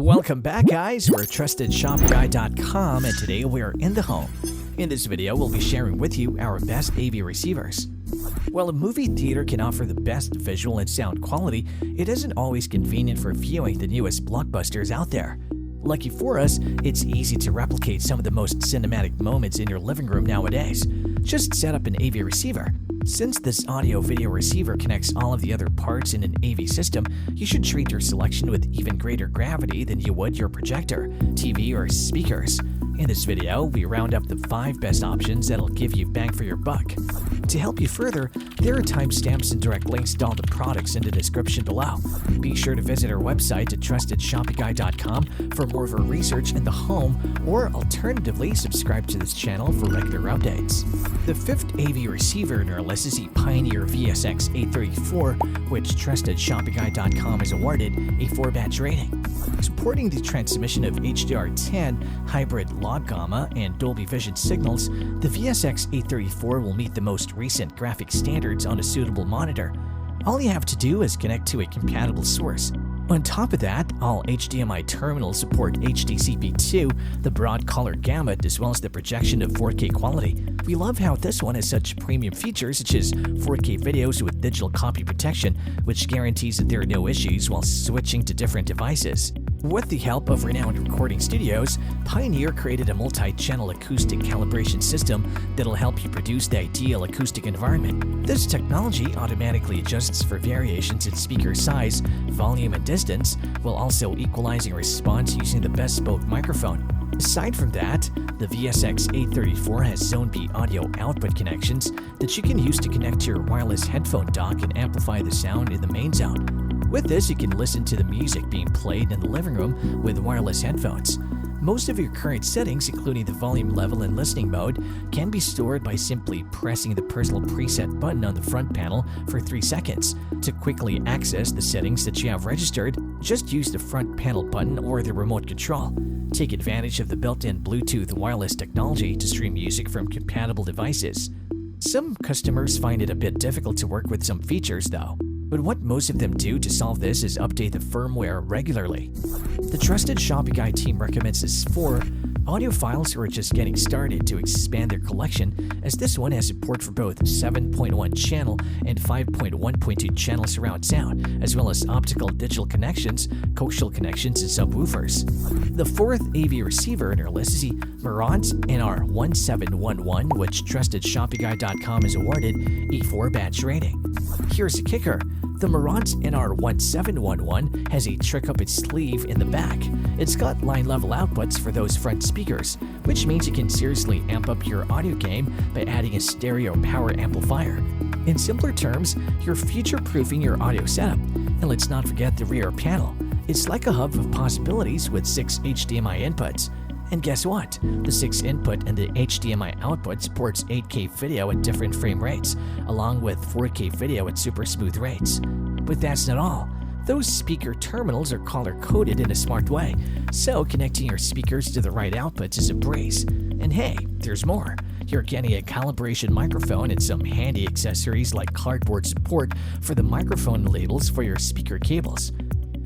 Welcome back, guys. We're TrustedShopGuy.com, and today we're in the home. In this video, we'll be sharing with you our best AV receivers. While a movie theater can offer the best visual and sound quality, it isn't always convenient for viewing the newest blockbusters out there. Lucky for us, it's easy to replicate some of the most cinematic moments in your living room nowadays. Just set up an AV receiver. Since this audio-video receiver connects all of the other parts in an AV system, you should treat your selection with even greater gravity than you would your projector, TV, or speakers. In this video, we round up the 5 best options that'll give you bang for your buck. To help you further, there are timestamps and direct links to all the products in the description below. Be sure to visit our website at TrustedShopGuy.com for more of our research in the home, or alternatively, subscribe to this channel for regular updates. The 5th AV receiver in our list is the Pioneer VSX-834, which TrustedShopGuy.com has awarded a 4-batch rating. Supporting the transmission of HDR10, hybrid log gamma, and Dolby Vision signals, the VSX-834 will meet the most recent graphic standards on a suitable monitor. All you have to do is connect to a compatible source. On top of that, all HDMI terminals support HDCP2, the broad color gamut, as well as the projection of 4K quality. We love how this one has such premium features such as 4K videos with digital copy protection, which guarantees that there are no issues while switching to different devices. With the help of renowned recording studios, Pioneer created a multi-channel acoustic calibration system that'll help you produce the ideal acoustic environment. This technology automatically adjusts for variations in speaker size, volume, and distance, while also equalizing response using the bespoke microphone. Aside from that, the VSX-834 has Zone B audio output connections that you can use to connect to your wireless headphone dock and amplify the sound in the main zone. With this, you can listen to the music being played in the living room with wireless headphones. Most of your current settings, including the volume level and listening mode, can be stored by simply pressing the personal preset button on the front panel for 3 seconds. To quickly access the settings that you have registered, just use the front panel button or the remote control. Take advantage of the built-in Bluetooth wireless technology to stream music from compatible devices. Some customers find it a bit difficult to work with some features, though. But what most of them do to solve this is update the firmware regularly. The Trusted Shopping Guy team recommends this for audiophiles who are just getting started to expand their collection, as this one has support for both 7.1 channel and 5.1.2 channel surround sound, as well as optical digital connections, coaxial connections, and subwoofers. The 4th AV receiver in our list is the Marantz NR1711, which TrustedShopGuy.com has awarded a 4-batch rating. Here's the kicker. The Marantz NR1711 has a trick up its sleeve in the back. It's got line-level outputs for those front speakers, which means you can seriously amp up your audio game by adding a stereo power amplifier. In simpler terms, you're future-proofing your audio setup. And let's not forget the rear panel. It's like a hub of possibilities with 6 HDMI inputs. And guess what? The 6 input and the HDMI output supports 8K video at different frame rates, along with 4K video at super smooth rates. But that's not all. Those speaker terminals are color-coded in a smart way, so connecting your speakers to the right outputs is a breeze. And hey, there's more. You're getting a calibration microphone and some handy accessories like cardboard support for the microphone labels for your speaker cables.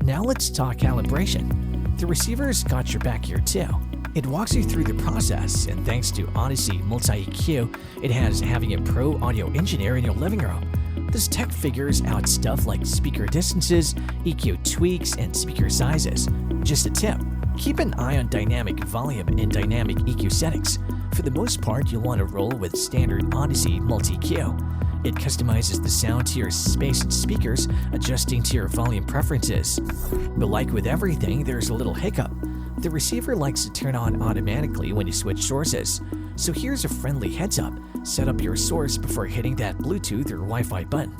Now let's talk calibration. The receiver's got your back here too. It walks you through the process, and thanks to Odyssey Multi-EQ, it has having a pro audio engineer in your living room. This tech figures out stuff like speaker distances, EQ tweaks, and speaker sizes. Just a tip, keep an eye on dynamic volume and dynamic EQ settings. For the most part, you'll want to roll with standard Odyssey Multi-EQ. It customizes the sound to your space and speakers, adjusting to your volume preferences. But like with everything, there's a little hiccup. The receiver likes to turn on automatically when you switch sources. So here's a friendly heads up. Set up your source before hitting that Bluetooth or Wi-Fi button.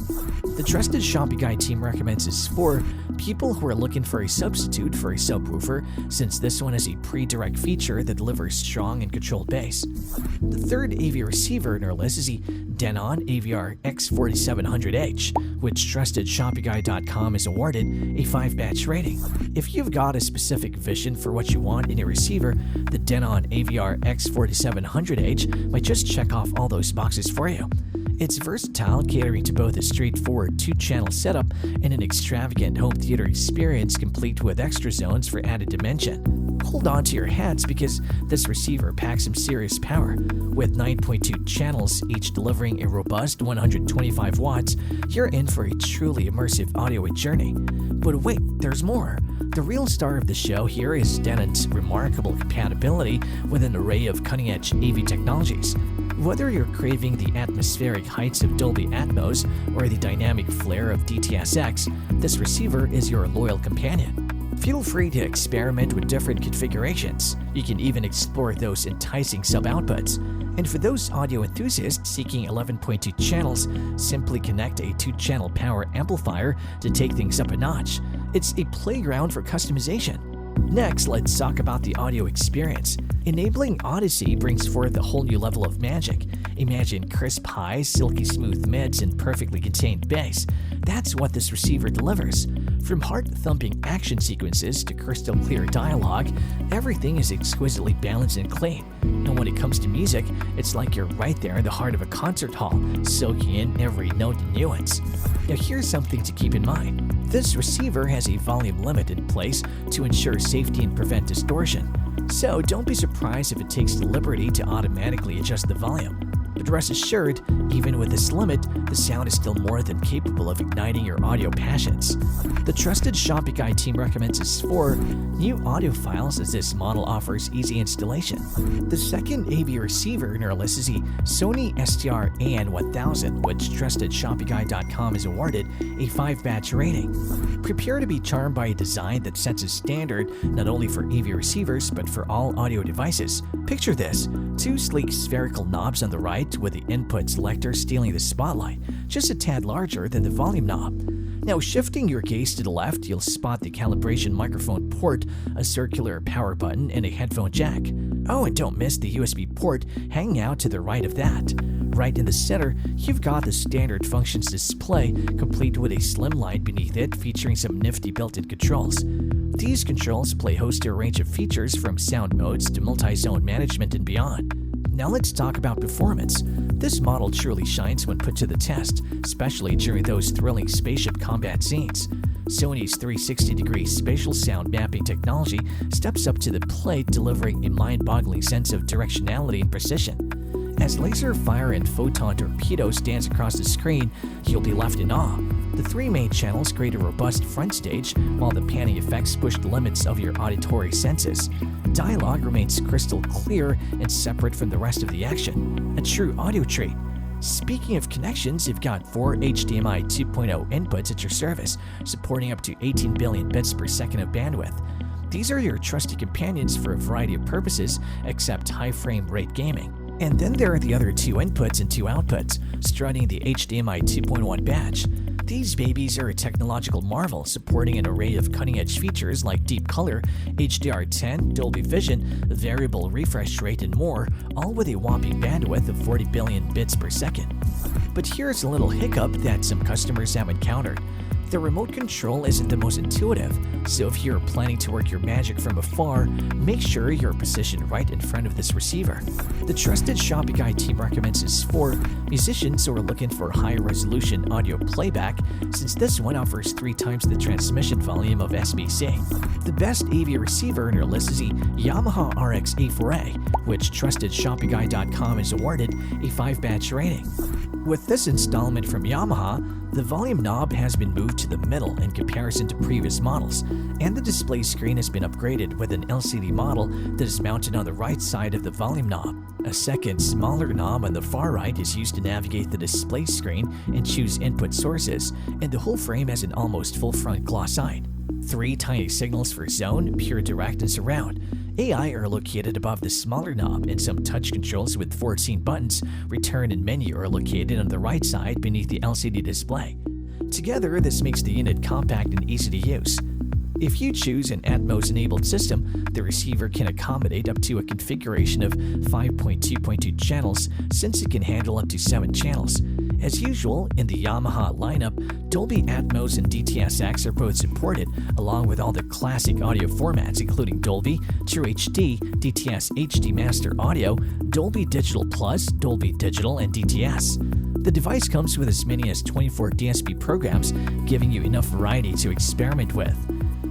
The Trusted Shopping Guy team recommends this for people who are looking for a substitute for a subwoofer, since this one has a pre-direct feature that delivers strong and controlled bass. The 3rd AV receiver in our list is the Denon AVR-X4700H, which TrustedShopGuy.com has awarded a 5-batch rating. If you've got a specific vision for what you want in a receiver, the Denon AVR-X4700H might just check off all those boxes for you. It's versatile, catering to both a straightforward 2-channel setup and an extravagant home theater experience complete with extra zones for added dimension. Hold on to your hats because this receiver packs some serious power. With 9.2 channels, each delivering a robust 125 watts, you're in for a truly immersive audio journey. But wait, there's more. The real star of the show here is Denon's remarkable compatibility with an array of cutting-edge AV technologies. Whether you're craving the atmospheric heights of Dolby Atmos or the dynamic flair of DTS-X, this receiver is your loyal companion. Feel free to experiment with different configurations. You can even explore those enticing sub-outputs. And for those audio enthusiasts seeking 11.2 channels, simply connect a 2-channel power amplifier to take things up a notch. It's a playground for customization. Next, let's talk about the audio experience. Enabling Odyssey brings forth a whole new level of magic. Imagine crisp highs, silky smooth mids, and perfectly contained bass. That's what this receiver delivers. From heart-thumping action sequences to crystal-clear dialogue, everything is exquisitely balanced and clean. And when it comes to music, it's like you're right there in the heart of a concert hall, soaking in every note and nuance. Now here's something to keep in mind. This receiver has a volume limit in place to ensure safety and prevent distortion. So don't be surprised if it takes the liberty to automatically adjust the volume. But rest assured, even with this limit, the sound is still more than capable of igniting your audio passions. The trusted Shopping Guide team recommends this for new audiophiles as this model offers easy installation. The second AV receiver in our list is the Sony STR-AN1000, which TrustedShoppingGuide.com has awarded a 5-batch rating. Prepare to be charmed by a design that sets a standard not only for AV receivers but for all audio devices. Picture this: 2 sleek spherical knobs on the right with the input selector stealing the spotlight, just a tad larger than the volume knob. Now shifting your gaze to the left, you'll spot the calibration microphone port, a circular power button, and a headphone jack. Oh, and don't miss the USB port hanging out to the right of that. Right in the center, you've got the standard functions display, complete with a slim light beneath it featuring some nifty built-in controls. These controls play host to a range of features from sound modes to multi-zone management and beyond. Now let's talk about performance. This model truly shines when put to the test, especially during those thrilling spaceship combat scenes. Sony's 360-degree spatial sound mapping technology steps up to the plate, delivering a mind-boggling sense of directionality and precision. As laser fire and photon torpedoes dance across the screen, you'll be left in awe. The 3 main channels create a robust front stage, while the panning effects push the limits of your auditory senses. Dialogue remains crystal clear and separate from the rest of the action. A true audio treat. Speaking of connections, you've got 4 HDMI 2.0 inputs at your service, supporting up to 18 billion bits per second of bandwidth. These are your trusted companions for a variety of purposes, except high frame rate gaming. And then there are the other 2 inputs and 2 outputs, strutting the HDMI 2.1 badge. These babies are a technological marvel, supporting an array of cutting-edge features like deep color, HDR10, Dolby Vision, variable refresh rate, and more, all with a whopping bandwidth of 40 billion bits per second. But here's a little hiccup that some customers have encountered. The remote control isn't the most intuitive, so if you're planning to work your magic from afar, make sure you're positioned right in front of this receiver. The trusted Shopping Guide team recommends this for musicians who are looking for high-resolution audio playback, since this one offers 3 times the transmission volume of SBC. The best AV receiver in our list is the YAMAHA RX-A4A, which TrustedShoppingGuide.com has awarded a 5-batch rating. With this installment from Yamaha, the volume knob has been moved to the middle in comparison to previous models, and the display screen has been upgraded with an LCD model that is mounted on the right side of the volume knob. A second, smaller knob on the far right is used to navigate the display screen and choose input sources, and the whole frame has an almost full front gloss side. 3 tiny signals for zone, pure direct, and surround. AI are located above the smaller knob, and some touch controls with 14 buttons, return, and menu are located on the right side beneath the LCD display. Together, this makes the unit compact and easy to use. If you choose an Atmos-enabled system, the receiver can accommodate up to a configuration of 5.2.2 channels, since it can handle up to 7 channels. As usual, in the Yamaha lineup, Dolby Atmos and DTS-X are both supported, along with all the classic audio formats including Dolby, True HD, DTS HD Master Audio, Dolby Digital Plus, Dolby Digital, and DTS. The device comes with as many as 24 DSP programs, giving you enough variety to experiment with.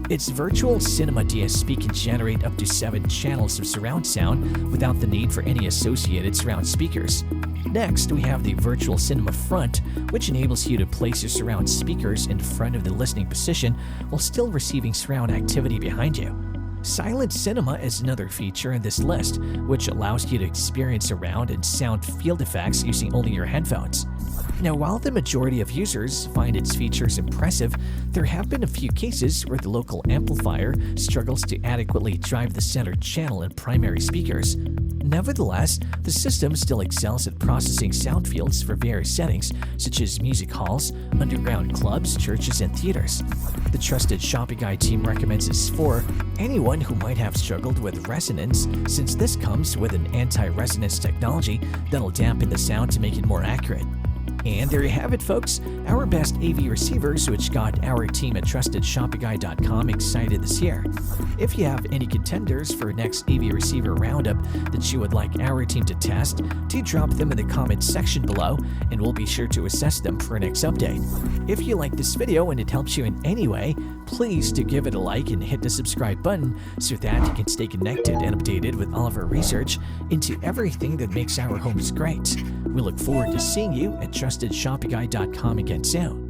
Its virtual cinema DSP can generate up to 7 channels of surround sound without the need for any associated surround speakers. Next, we have the virtual cinema front, which enables you to place your surround speakers in front of the listening position while still receiving surround activity behind you. Silent Cinema is another feature in this list, which allows you to experience surround and sound field effects using only your headphones. Now, while the majority of users find its features impressive, there have been a few cases where the local amplifier struggles to adequately drive the center channel and primary speakers. Nevertheless, the system still excels at processing sound fields for various settings, such as music halls, underground clubs, churches, and theaters. The trusted Shopping Guide team recommends this for anyone who might have struggled with resonance, since this comes with an anti-resonance technology that'll dampen the sound to make it more accurate. And there you have it, folks, our best AV receivers, which got our team at TrustedShoppingGuide.com excited this year. If you have any contenders for next AV receiver roundup that you would like our team to test, do drop them in the comments section below, and we'll be sure to assess them for next update. If you like this video and it helps you in any way, please do give it a like and hit the subscribe button so that you can stay connected and updated with all of our research into everything that makes our homes great. We look forward to seeing you at TrustedShoppingGuide.com again soon.